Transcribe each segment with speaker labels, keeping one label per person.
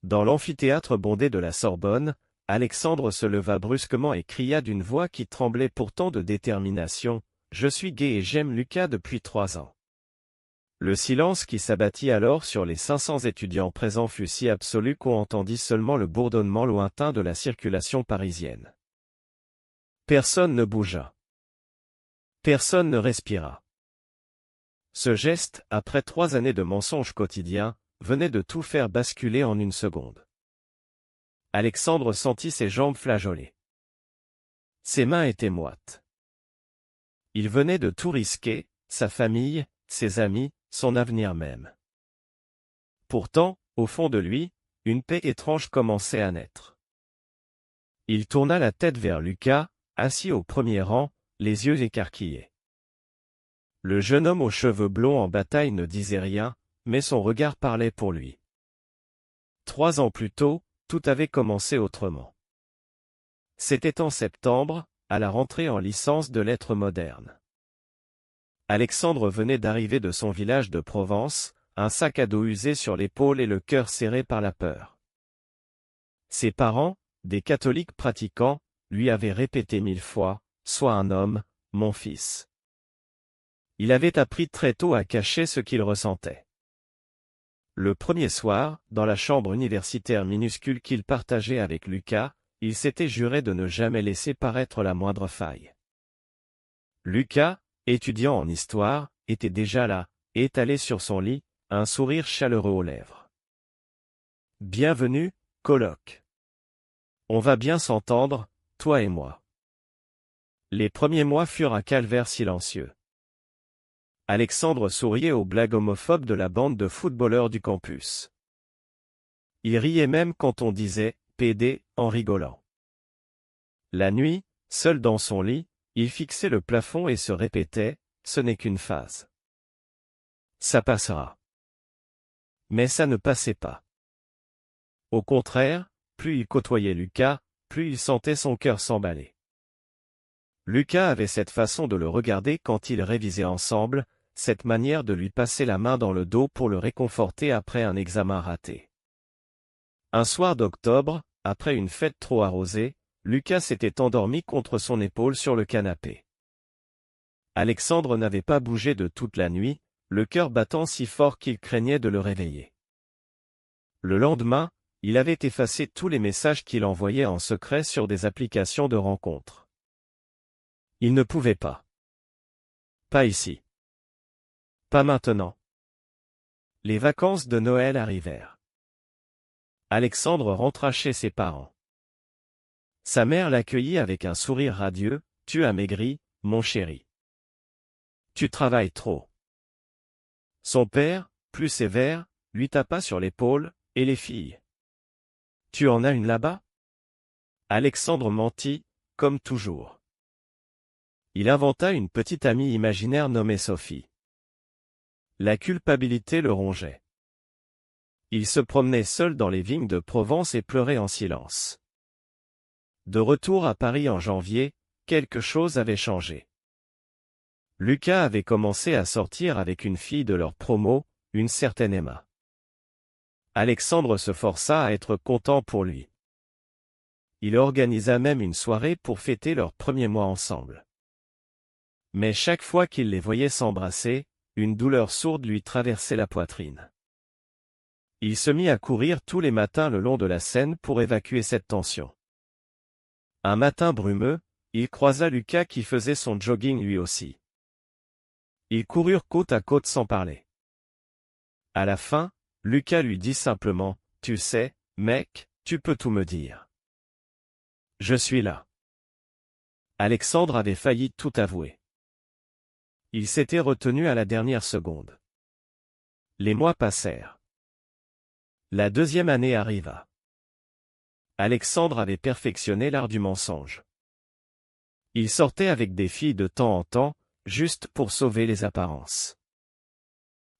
Speaker 1: Dans l'amphithéâtre bondé de la Sorbonne, Alexandre se leva brusquement et cria d'une voix qui tremblait pourtant de détermination, « Je suis gai et j'aime Lucas depuis 3 ans. » Le silence qui s'abattit alors sur les 500 étudiants présents fut si absolu qu'on entendit seulement le bourdonnement lointain de la circulation parisienne. Personne ne bougea. Personne ne respira. Ce geste, après 3 années de mensonges quotidiens, venait de tout faire basculer en une seconde. Alexandre sentit ses jambes flageoler. Ses mains étaient moites. Il venait de tout risquer, sa famille, ses amis, son avenir même. Pourtant, au fond de lui, une paix étrange commençait à naître. Il tourna la tête vers Lucas, assis au premier rang, les yeux écarquillés. Le jeune homme aux cheveux blonds en bataille ne disait rien, mais son regard parlait pour lui. 3 ans plus tôt, tout avait commencé autrement. C'était en septembre, à la rentrée en licence de lettres modernes. Alexandre venait d'arriver de son village de Provence, un sac à dos usé sur l'épaule et le cœur serré par la peur. Ses parents, des catholiques pratiquants, lui avaient répété 1000 fois, « Sois un homme, mon fils ». Il avait appris très tôt à cacher ce qu'il ressentait. Le premier soir, dans la chambre universitaire minuscule qu'il partageait avec Lucas, il s'était juré de ne jamais laisser paraître la moindre faille. Lucas, étudiant en histoire, était déjà là, étalé sur son lit, un sourire chaleureux aux lèvres. « Bienvenue, coloc. On va bien s'entendre, toi et moi. » Les premiers mois furent un calvaire silencieux. Alexandre souriait aux blagues homophobes de la bande de footballeurs du campus. Il riait même quand on disait « PD » en rigolant. La nuit, seul dans son lit, il fixait le plafond et se répétait « Ce n'est qu'une phase. Ça passera. » Mais ça ne passait pas. Au contraire, plus il côtoyait Lucas, plus il sentait son cœur s'emballer. Lucas avait cette façon de le regarder quand ils révisaient ensemble, cette manière de lui passer la main dans le dos pour le réconforter après un examen raté. Un soir d'octobre, après une fête trop arrosée, Lucas s'était endormi contre son épaule sur le canapé. Alexandre n'avait pas bougé de toute la nuit, le cœur battant si fort qu'il craignait de le réveiller. Le lendemain, il avait effacé tous les messages qu'il envoyait en secret sur des applications de rencontres. Il ne pouvait pas. Pas ici. Pas maintenant. Les vacances de Noël arrivèrent. Alexandre rentra chez ses parents. Sa mère l'accueillit avec un sourire radieux, « Tu as maigri, mon chéri. Tu travailles trop. » Son père, plus sévère, lui tapa sur l'épaule, « Et les filles? Tu en as une là-bas ?» Alexandre mentit, comme toujours. Il inventa une petite amie imaginaire nommée Sophie. La culpabilité le rongeait. Il se promenait seul dans les vignes de Provence et pleurait en silence. De retour à Paris en janvier, quelque chose avait changé. Lucas avait commencé à sortir avec une fille de leur promo, une certaine Emma. Alexandre se força à être content pour lui. Il organisa même une soirée pour fêter leur premier mois ensemble. Mais chaque fois qu'il les voyait s'embrasser, une douleur sourde lui traversait la poitrine. Il se mit à courir tous les matins le long de la Seine pour évacuer cette tension. Un matin brumeux, il croisa Lucas qui faisait son jogging lui aussi. Ils coururent côte à côte sans parler. À la fin, Lucas lui dit simplement, « Tu sais, mec, tu peux tout me dire. Je suis là. » Alexandre avait failli tout avouer. Il s'était retenu à la dernière seconde. Les mois passèrent. La deuxième année arriva. Alexandre avait perfectionné l'art du mensonge. Il sortait avec des filles de temps en temps, juste pour sauver les apparences.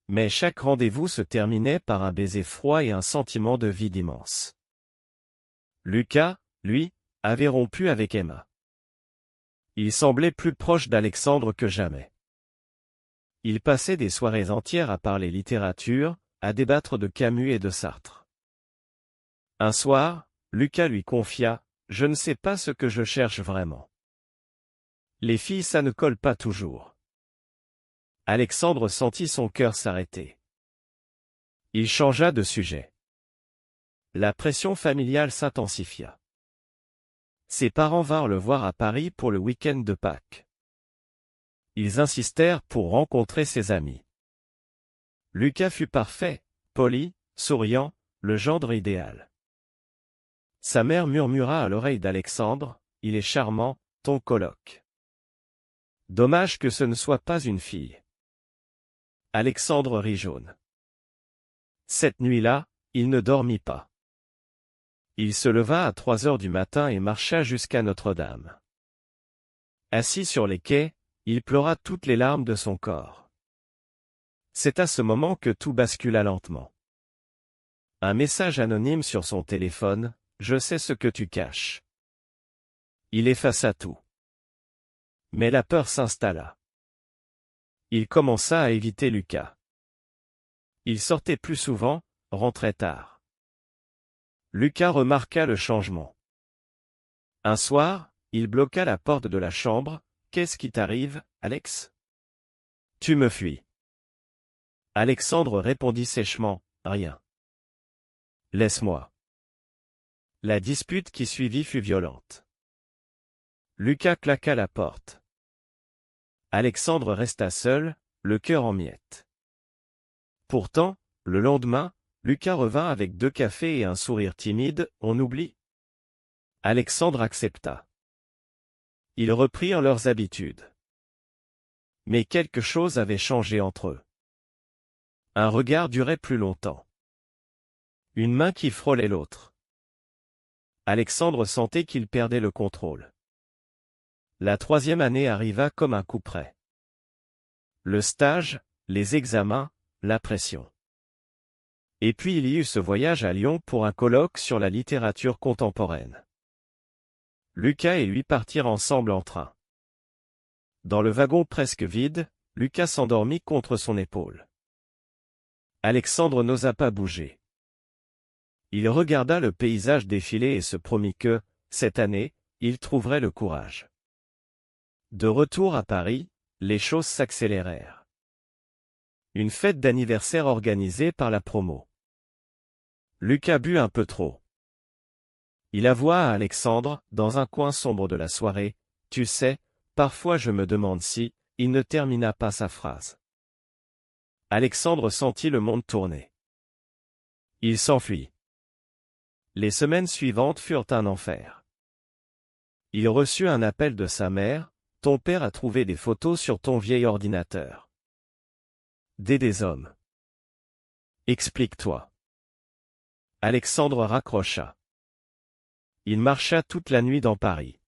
Speaker 1: Mais chaque rendez-vous se terminait par un baiser froid et un sentiment de vide immense. Lucas, lui, avait rompu avec Emma. Il semblait plus proche d'Alexandre que jamais. Il passait des soirées entières à parler littérature, à débattre de Camus et de Sartre. Un soir, Lucas lui confia, « Je ne sais pas ce que je cherche vraiment. Les filles ça ne colle pas toujours. » Alexandre sentit son cœur s'arrêter. Il changea de sujet. La pression familiale s'intensifia. Ses parents vinrent le voir à Paris pour le week-end de Pâques. Ils insistèrent pour rencontrer ses amis. Lucas fut parfait, poli, souriant, le gendre idéal. Sa mère murmura à l'oreille d'Alexandre, « Il est charmant, ton coloc. Dommage que ce ne soit pas une fille. » Alexandre rit jaune. Cette nuit-là, il ne dormit pas. Il se leva à 3 heures du matin et marcha jusqu'à Notre-Dame. Assis sur les quais, il pleura toutes les larmes de son corps. C'est à ce moment que tout bascula lentement. Un message anonyme sur son téléphone, « Je sais ce que tu caches. » Il effaça tout. Mais la peur s'installa. Il commença à éviter Lucas. Il sortait plus souvent, rentrait tard. Lucas remarqua le changement. Un soir, il bloqua la porte de la chambre. « Qu'est-ce qui t'arrive, Alex ? Tu me fuis. » Alexandre répondit sèchement, « Rien. Laisse-moi. » La dispute qui suivit fut violente. Lucas claqua la porte. Alexandre resta seul, le cœur en miettes. Pourtant, le lendemain, Lucas revint avec 2 cafés et un sourire timide, « On oublie ?» Alexandre accepta. Ils reprirent leurs habitudes. Mais quelque chose avait changé entre eux. Un regard durait plus longtemps. Une main qui frôlait l'autre. Alexandre sentait qu'il perdait le contrôle. La 3e année arriva comme un coup près. Le stage, les examens, la pression. Et puis il y eut ce voyage à Lyon pour un colloque sur la littérature contemporaine. Lucas et lui partirent ensemble en train. Dans le wagon presque vide, Lucas s'endormit contre son épaule. Alexandre n'osa pas bouger. Il regarda le paysage défiler et se promit que, cette année, il trouverait le courage. De retour à Paris, les choses s'accélérèrent. Une fête d'anniversaire organisée par la promo. Lucas but un peu trop. Il avoua à Alexandre, dans un coin sombre de la soirée, « Tu sais, parfois je me demande si… » Il ne termina pas sa phrase. Alexandre sentit le monde tourner. Il s'enfuit. Les semaines suivantes furent un enfer. Il reçut un appel de sa mère, « Ton père a trouvé des photos sur ton vieil ordinateur. Des hommes. Explique-toi. » Alexandre raccrocha. Il marcha toute la nuit dans Paris.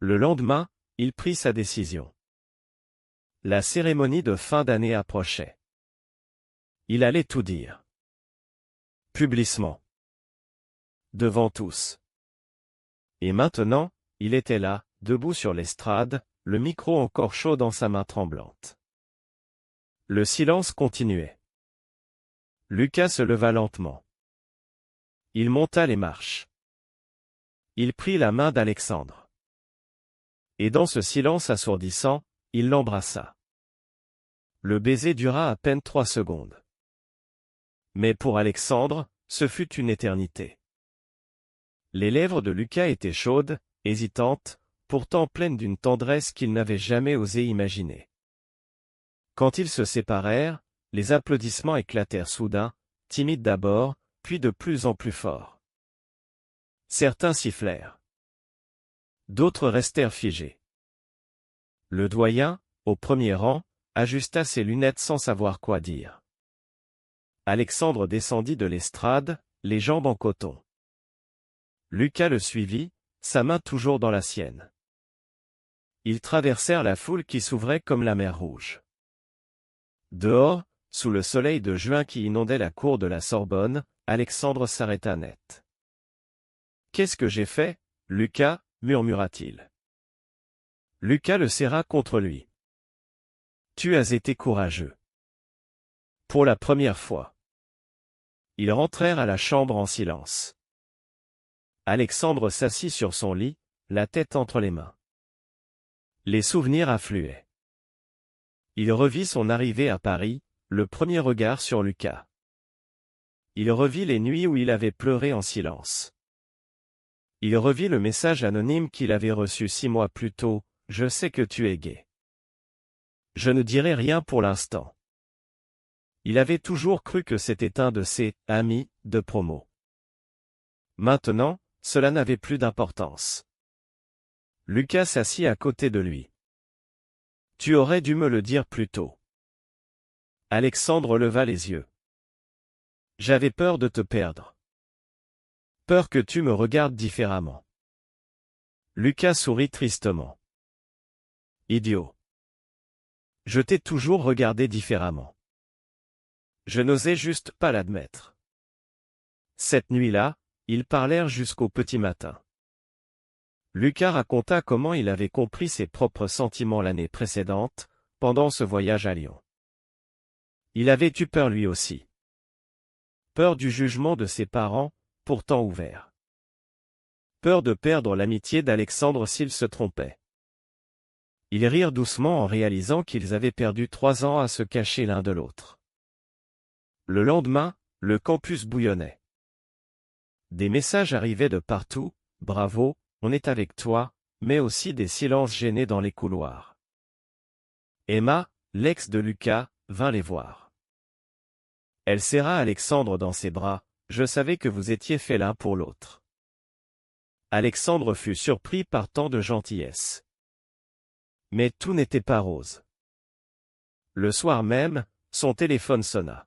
Speaker 1: Le lendemain, il prit sa décision. La cérémonie de fin d'année approchait. Il allait tout dire. Publiquement. Devant tous. Et maintenant, il était là, debout sur l'estrade, le micro encore chaud dans sa main tremblante. Le silence continuait. Lucas se leva lentement. Il monta les marches. Il prit la main d'Alexandre. Et dans ce silence assourdissant, il l'embrassa. Le baiser dura à peine 3 secondes. Mais pour Alexandre, ce fut une éternité. Les lèvres de Lucas étaient chaudes, hésitantes, pourtant pleines d'une tendresse qu'il n'avait jamais osé imaginer. Quand ils se séparèrent, les applaudissements éclatèrent soudain, timides d'abord, puis de plus en plus forts. Certains sifflèrent. D'autres restèrent figés. Le doyen, au premier rang, ajusta ses lunettes sans savoir quoi dire. Alexandre descendit de l'estrade, les jambes en coton. Lucas le suivit, sa main toujours dans la sienne. Ils traversèrent la foule qui s'ouvrait comme la mer Rouge. Dehors, sous le soleil de juin qui inondait la cour de la Sorbonne, Alexandre s'arrêta net. « Qu'est-ce que j'ai fait, Lucas ?» murmura-t-il. Lucas le serra contre lui. « Tu as été courageux. Pour la première fois. » Ils rentrèrent à la chambre en silence. Alexandre s'assit sur son lit, la tête entre les mains. Les souvenirs affluaient. Il revit son arrivée à Paris, le premier regard sur Lucas. Il revit les nuits où il avait pleuré en silence. Il revit le message anonyme qu'il avait reçu 6 mois plus tôt, « Je sais que tu es gay. Je ne dirai rien pour l'instant. » Il avait toujours cru que c'était un de ses « amis » de promo. Maintenant, cela n'avait plus d'importance. Lucas s'assit à côté de lui. « Tu aurais dû me le dire plus tôt. » Alexandre leva les yeux. « J'avais peur de te perdre. Peur que tu me regardes différemment. » Lucas sourit tristement. « Idiot. Je t'ai toujours regardé différemment. Je n'osais juste pas l'admettre. » Cette nuit-là, ils parlèrent jusqu'au petit matin. Lucas raconta comment il avait compris ses propres sentiments l'année précédente, pendant ce voyage à Lyon. Il avait eu peur lui aussi. Peur du jugement de ses parents, pourtant ouverts. Peur de perdre l'amitié d'Alexandre s'il se trompait. Ils rirent doucement en réalisant qu'ils avaient perdu 3 ans à se cacher l'un de l'autre. Le lendemain, le campus bouillonnait. Des messages arrivaient de partout, « Bravo, on est avec toi », mais aussi des silences gênés dans les couloirs. Emma, l'ex de Lucas, vint les voir. Elle serra Alexandre dans ses bras, « Je savais que vous étiez faits l'un pour l'autre. » Alexandre fut surpris par tant de gentillesse. Mais tout n'était pas rose. Le soir même, son téléphone sonna.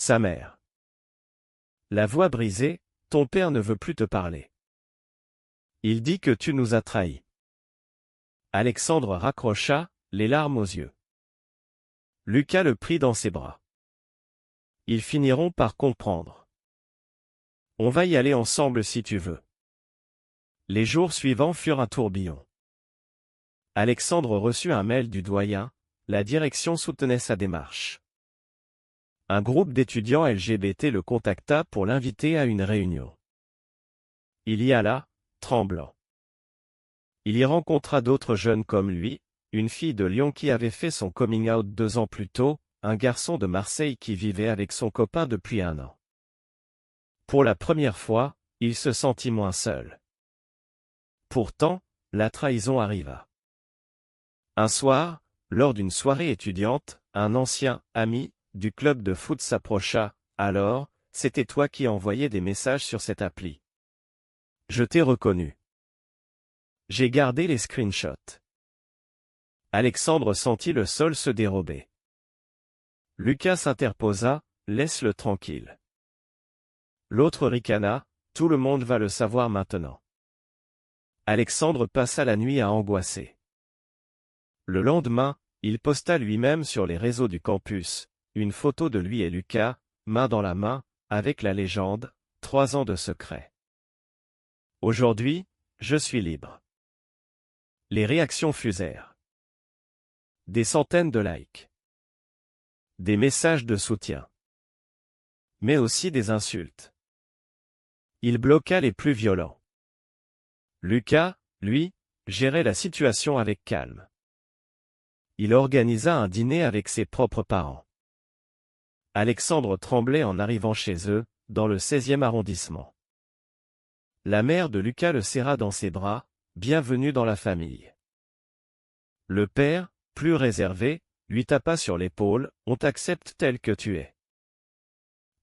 Speaker 1: Sa mère. La voix brisée, « Ton père ne veut plus te parler. Il dit que tu nous as trahis. » Alexandre raccrocha, les larmes aux yeux. Lucas le prit dans ses bras. Ils finiront par comprendre. On va y aller ensemble si tu veux. Les jours suivants furent un tourbillon. Alexandre reçut un mail du doyen, la direction soutenait sa démarche. Un groupe d'étudiants LGBT le contacta pour l'inviter à une réunion. Il y alla, tremblant. Il y rencontra d'autres jeunes comme lui, une fille de Lyon qui avait fait son coming out 2 ans plus tôt, un garçon de Marseille qui vivait avec son copain depuis 1 an. Pour la première fois, il se sentit moins seul. Pourtant, la trahison arriva. Un soir, lors d'une soirée étudiante, un ancien ami du club de foot s'approcha. « Alors, c'était toi qui envoyais des messages sur cette appli. Je t'ai reconnu. J'ai gardé les screenshots. » Alexandre sentit le sol se dérober. Lucas s'interposa, « Laisse-le tranquille. » L'autre ricana, « Tout le monde va le savoir maintenant. » Alexandre passa la nuit à angoisser. Le lendemain, il posta lui-même sur les réseaux du campus, une photo de lui et Lucas, main dans la main, avec la légende, « 3 ans de secret. Aujourd'hui, je suis libre. » Les réactions fusèrent. Des centaines de likes. Des messages de soutien. Mais aussi des insultes. Il bloqua les plus violents. Lucas, lui, gérait la situation avec calme. Il organisa un dîner avec ses propres parents. Alexandre tremblait en arrivant chez eux, dans le 16e arrondissement. La mère de Lucas le serra dans ses bras, « Bienvenue dans la famille. » Le père, plus réservé, lui tapa sur l'épaule, « On t'accepte tel que tu es. »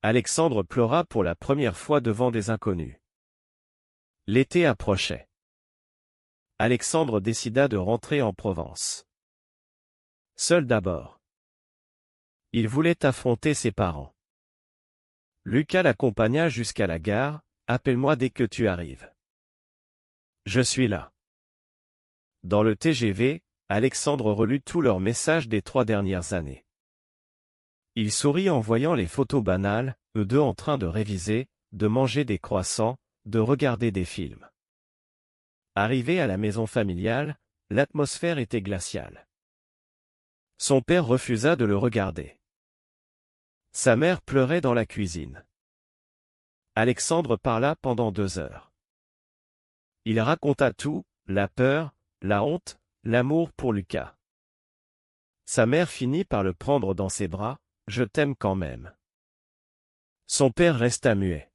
Speaker 1: Alexandre pleura pour la première fois devant des inconnus. L'été approchait. Alexandre décida de rentrer en Provence. Seul d'abord. Il voulait affronter ses parents. Lucas l'accompagna jusqu'à la gare, « Appelle-moi dès que tu arrives. Je suis là. » Dans le TGV, Alexandre relut tous leurs messages des 3 dernières années. Il sourit en voyant les photos banales, eux deux en train de réviser, de manger des croissants, de regarder des films. Arrivé à la maison familiale, l'atmosphère était glaciale. Son père refusa de le regarder. Sa mère pleurait dans la cuisine. Alexandre parla pendant 2 heures. Il raconta tout, la peur, la honte, l'amour pour Lucas. Sa mère finit par le prendre dans ses bras, « Je t'aime quand même. » Son père resta muet.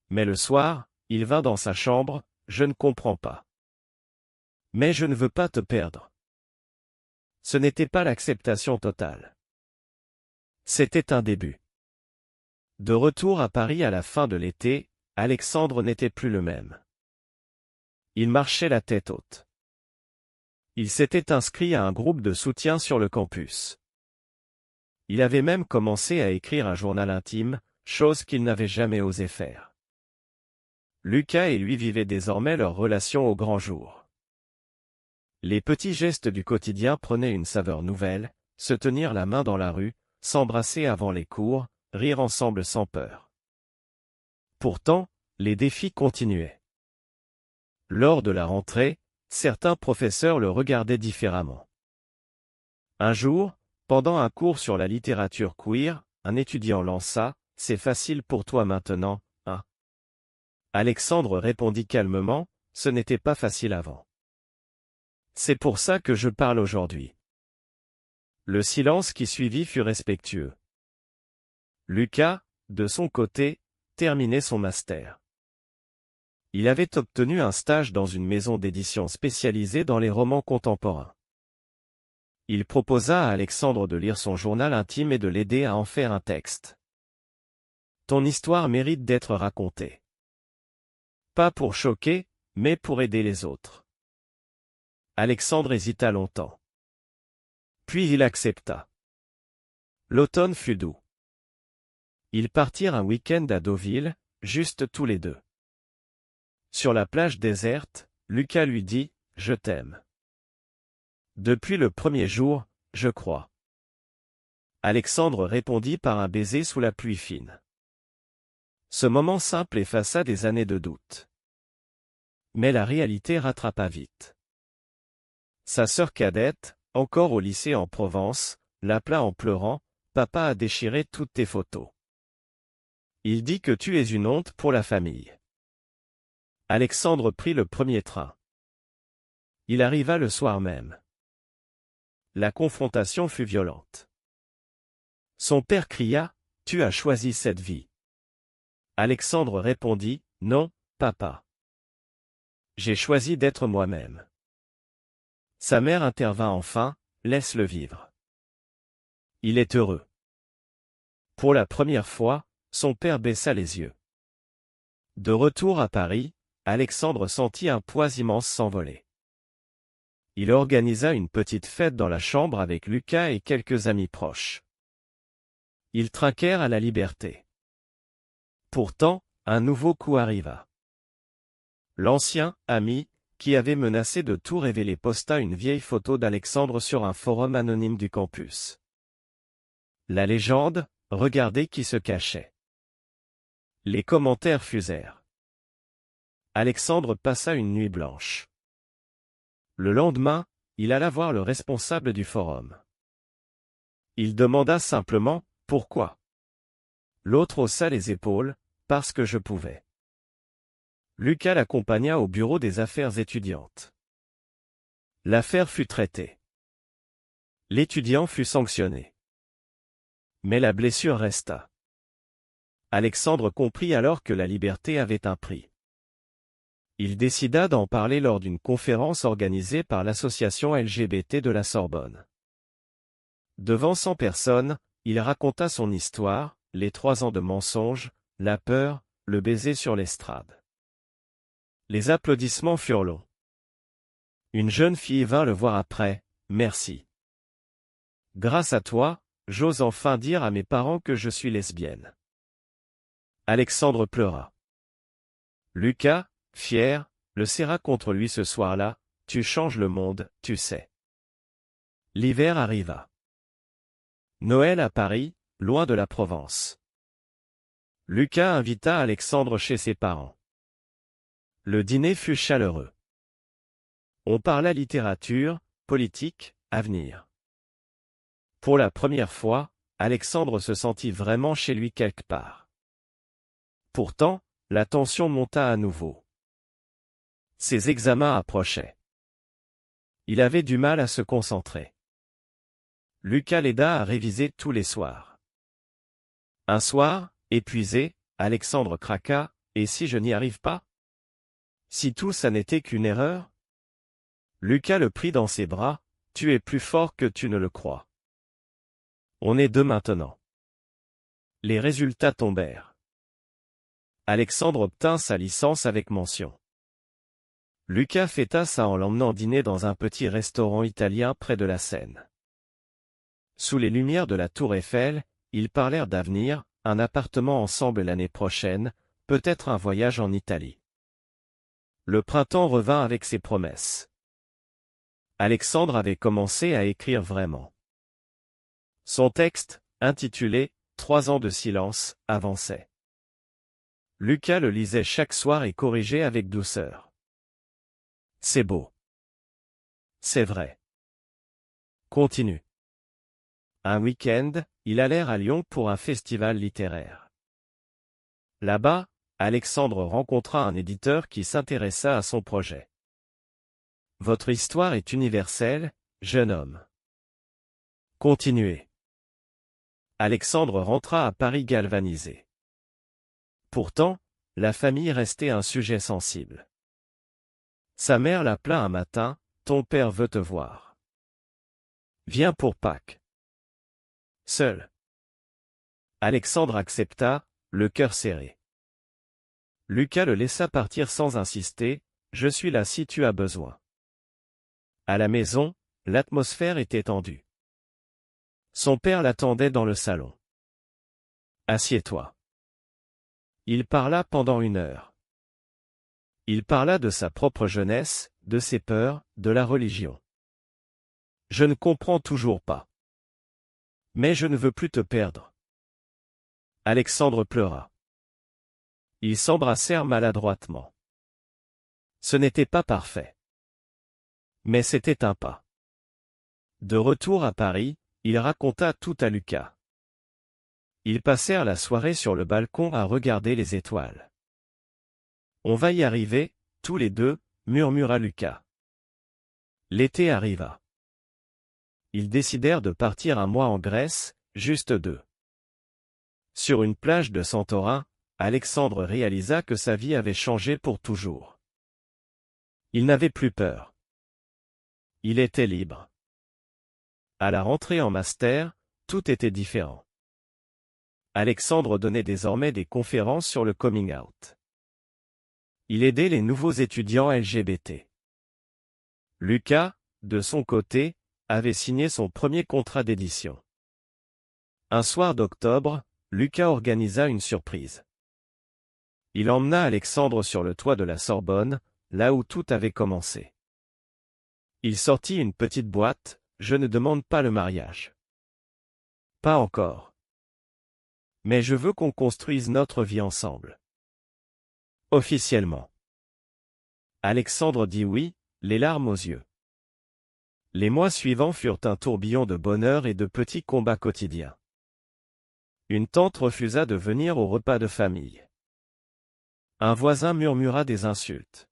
Speaker 1: Mais le soir, il vint dans sa chambre, « Je ne comprends pas. Mais je ne veux pas te perdre. » Ce n'était pas l'acceptation totale. C'était un début. De retour à Paris à la fin de l'été, Alexandre n'était plus le même. Il marchait la tête haute. Il s'était inscrit à un groupe de soutien sur le campus. Il avait même commencé à écrire un journal intime, chose qu'il n'avait jamais osé faire. Lucas et lui vivaient désormais leur relation au grand jour. Les petits gestes du quotidien prenaient une saveur nouvelle, se tenir la main dans la rue, s'embrasser avant les cours, rire ensemble sans peur. Pourtant, les défis continuaient. Lors de la rentrée, certains professeurs le regardaient différemment. Un jour, pendant un cours sur la littérature queer, un étudiant lança « C'est facile pour toi maintenant, hein ?» Alexandre répondit calmement « Ce n'était pas facile avant. C'est pour ça que je parle aujourd'hui. » Le silence qui suivit fut respectueux. Lucas, de son côté, terminait son master. Il avait obtenu un stage dans une maison d'édition spécialisée dans les romans contemporains. Il proposa à Alexandre de lire son journal intime et de l'aider à en faire un texte. « Ton histoire mérite d'être racontée. Pas pour choquer, mais pour aider les autres. » Alexandre hésita longtemps. Puis il accepta. L'automne fut doux. Ils partirent un week-end à Deauville, juste tous les deux. Sur la plage déserte, Lucas lui dit « Je t'aime. » Depuis le premier jour, je crois. Alexandre répondit par un baiser sous la pluie fine. Ce moment simple effaça des années de doute. Mais la réalité rattrapa vite. Sa sœur cadette, encore au lycée en Provence, l'appela en pleurant « Papa a déchiré toutes tes photos. Il dit que tu es une honte pour la famille. » Alexandre prit le premier train. Il arriva le soir même. La confrontation fut violente. Son père cria « Tu as choisi cette vie. » Alexandre répondit « Non, papa. J'ai choisi d'être moi-même. » Sa mère intervint enfin « Laisse-le vivre. Il est heureux. » Pour la première fois, son père baissa les yeux. De retour à Paris, Alexandre sentit un poids immense s'envoler. Il organisa une petite fête dans la chambre avec Lucas et quelques amis proches. Ils trinquèrent à la liberté. Pourtant, un nouveau coup arriva. L'ancien ami, qui avait menacé de tout révéler, posta une vieille photo d'Alexandre sur un forum anonyme du campus. La légende, regardez qui se cachait. Les commentaires fusèrent. Alexandre passa une nuit blanche. Le lendemain, il alla voir le responsable du forum. Il demanda simplement « Pourquoi ?» L'autre haussa les épaules « Parce que je pouvais. » Lucas l'accompagna au bureau des affaires étudiantes. L'affaire fut traitée. L'étudiant fut sanctionné. Mais la blessure resta. Alexandre comprit alors que la liberté avait un prix. Il décida d'en parler lors d'une conférence organisée par l'association LGBT de la Sorbonne. Devant 100 personnes, il raconta son histoire, les 3 ans de mensonges, la peur, le baiser sur l'estrade. Les applaudissements furent longs. Une jeune fille vint le voir après, « Merci. Grâce à toi, j'ose enfin dire à mes parents que je suis lesbienne. » Alexandre pleura. Lucas, fier, le serra contre lui ce soir-là, « Tu changes le monde, tu sais. » L'hiver arriva. Noël à Paris, loin de la Provence. Lucas invita Alexandre chez ses parents. Le dîner fut chaleureux. On parla littérature, politique, avenir. Pour la première fois, Alexandre se sentit vraiment chez lui quelque part. Pourtant, la tension monta à nouveau. Ses examens approchaient. Il avait du mal à se concentrer. Lucas l'aida à réviser tous les soirs. Un soir, épuisé, Alexandre craqua, « Et si je n'y arrive pas? Si tout ça n'était qu'une erreur ?» Lucas le prit dans ses bras, « Tu es plus fort que tu ne le crois. On est deux maintenant. » Les résultats tombèrent. Alexandre obtint sa licence avec mention. Lucas fêta ça en l'emmenant dîner dans un petit restaurant italien près de la Seine. Sous les lumières de la tour Eiffel, ils parlèrent d'avenir, un appartement ensemble l'année prochaine, peut-être un voyage en Italie. Le printemps revint avec ses promesses. Alexandre avait commencé à écrire vraiment. Son texte, intitulé « 3 ans de silence », avançait. Lucas le lisait chaque soir et corrigeait avec douceur. C'est beau. C'est vrai. Continue. Un week-end, ils allèrent à Lyon pour un festival littéraire. Là-bas, Alexandre rencontra un éditeur qui s'intéressa à son projet. « Votre histoire est universelle, jeune homme. Continuez. » Alexandre rentra à Paris galvanisé. Pourtant, la famille restait un sujet sensible. Sa mère l'appela un matin, « Ton père veut te voir. Viens pour Pâques. » Seul. Alexandre accepta, le cœur serré. Lucas le laissa partir sans insister, « Je suis là si tu as besoin. » À la maison, l'atmosphère était tendue. Son père l'attendait dans le salon. « Assieds-toi. » Il parla pendant 1 heure. Il parla de sa propre jeunesse, de ses peurs, de la religion. « Je ne comprends toujours pas. Mais je ne veux plus te perdre. » Alexandre pleura. Ils s'embrassèrent maladroitement. Ce n'était pas parfait. Mais c'était un pas. De retour à Paris, il raconta tout à Lucas. Ils passèrent la soirée sur le balcon à regarder les étoiles. « On va y arriver, tous les deux, » murmura Lucas. L'été arriva. Ils décidèrent de partir 1 mois en Grèce, juste 2. Sur une plage de Santorin, Alexandre réalisa que sa vie avait changé pour toujours. Il n'avait plus peur. Il était libre. À la rentrée en master, tout était différent. Alexandre donnait désormais des conférences sur le coming out. Il aidait les nouveaux étudiants LGBT. Lucas, de son côté, avait signé son premier contrat d'édition. Un soir d'octobre, Lucas organisa une surprise. Il emmena Alexandre sur le toit de la Sorbonne, là où tout avait commencé. Il sortit une petite boîte, « Je ne demande pas le mariage. » Pas encore. Mais je veux qu'on construise notre vie ensemble. Officiellement. Alexandre dit oui, les larmes aux yeux. Les mois suivants furent un tourbillon de bonheur et de petits combats quotidiens. Une tante refusa de venir au repas de famille. Un voisin murmura des insultes.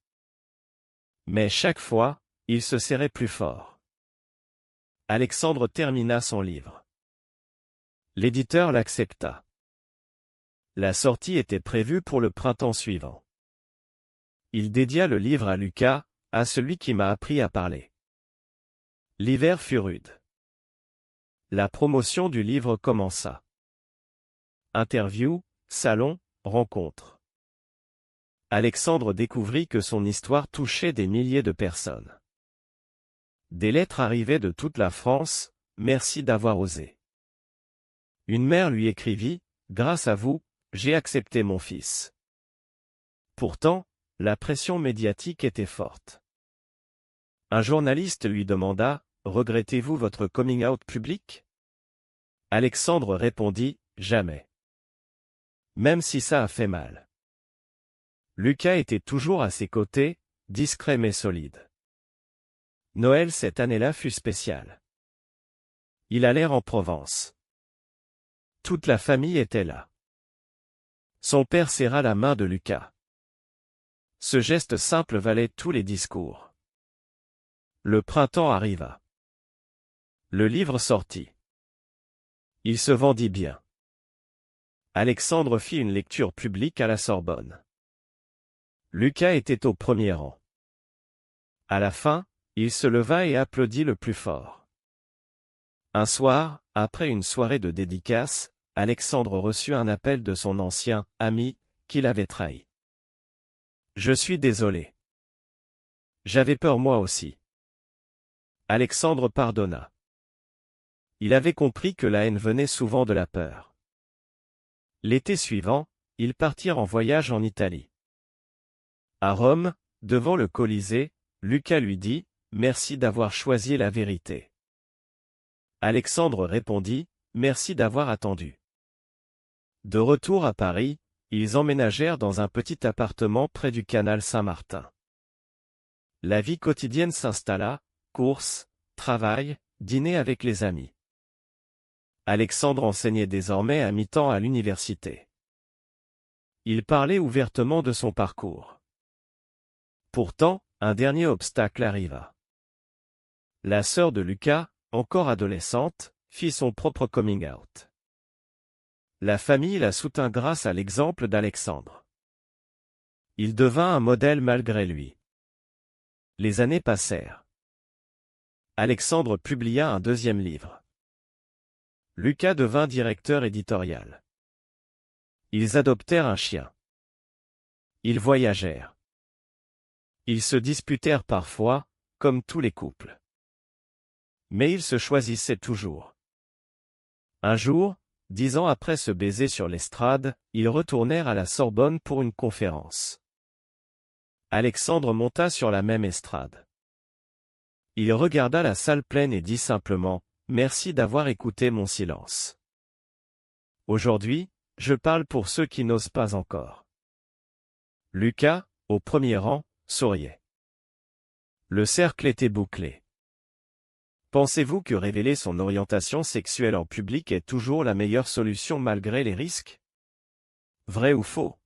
Speaker 1: Mais chaque fois, il se serrait plus fort. Alexandre termina son livre. L'éditeur l'accepta. La sortie était prévue pour le printemps suivant. Il dédia le livre à Lucas, « À celui qui m'a appris à parler. » L'hiver fut rude. La promotion du livre commença. Interviews, salons, rencontres. Alexandre découvrit que son histoire touchait des milliers de personnes. Des lettres arrivaient de toute la France, « Merci d'avoir osé. » Une mère lui écrivit, « Grâce à vous, j'ai accepté mon fils. » Pourtant, la pression médiatique était forte. Un journaliste lui demanda, « Regrettez-vous votre coming out public ?» Alexandre répondit, « Jamais. Même si ça a fait mal. » Lucas était toujours à ses côtés, discret mais solide. Noël cette année-là fut spécial. Ils allèrent en Provence. Toute la famille était là. Son père serra la main de Lucas. Ce geste simple valait tous les discours. Le printemps arriva. Le livre sortit. Il se vendit bien. Alexandre fit une lecture publique à la Sorbonne. Lucas était au premier rang. À la fin, il se leva et applaudit le plus fort. Un soir, après une soirée de dédicace, Alexandre reçut un appel de son ancien ami, qui l'avait trahi. « Je suis désolé. J'avais peur moi aussi. » Alexandre pardonna. Il avait compris que la haine venait souvent de la peur. L'été suivant, ils partirent en voyage en Italie. À Rome, devant le Colisée, Lucas lui dit « Merci d'avoir choisi la vérité. » Alexandre répondit « Merci d'avoir attendu. » De retour à Paris, ils emménagèrent dans un petit appartement près du canal Saint-Martin. La vie quotidienne s'installa, courses, travail, dîner avec les amis. Alexandre enseignait désormais à mi-temps à l'université. Il parlait ouvertement de son parcours. Pourtant, un dernier obstacle arriva. La sœur de Lucas, encore adolescente, fit son propre coming out. La famille la soutint grâce à l'exemple d'Alexandre. Il devint un modèle malgré lui. Les années passèrent. Alexandre publia un deuxième livre. Lucas devint directeur éditorial. Ils adoptèrent un chien. Ils voyagèrent. Ils se disputèrent parfois, comme tous les couples. Mais ils se choisissaient toujours. Un jour, 10 ans après ce baiser sur l'estrade, ils retournèrent à la Sorbonne pour une conférence. Alexandre monta sur la même estrade. Il regarda la salle pleine et dit simplement « Merci d'avoir écouté mon silence. Aujourd'hui, je parle pour ceux qui n'osent pas encore. » Lucas, au premier rang, souriait. Le cercle était bouclé. Pensez-vous que révéler son orientation sexuelle en public est toujours la meilleure solution malgré les risques? Vrai ou faux?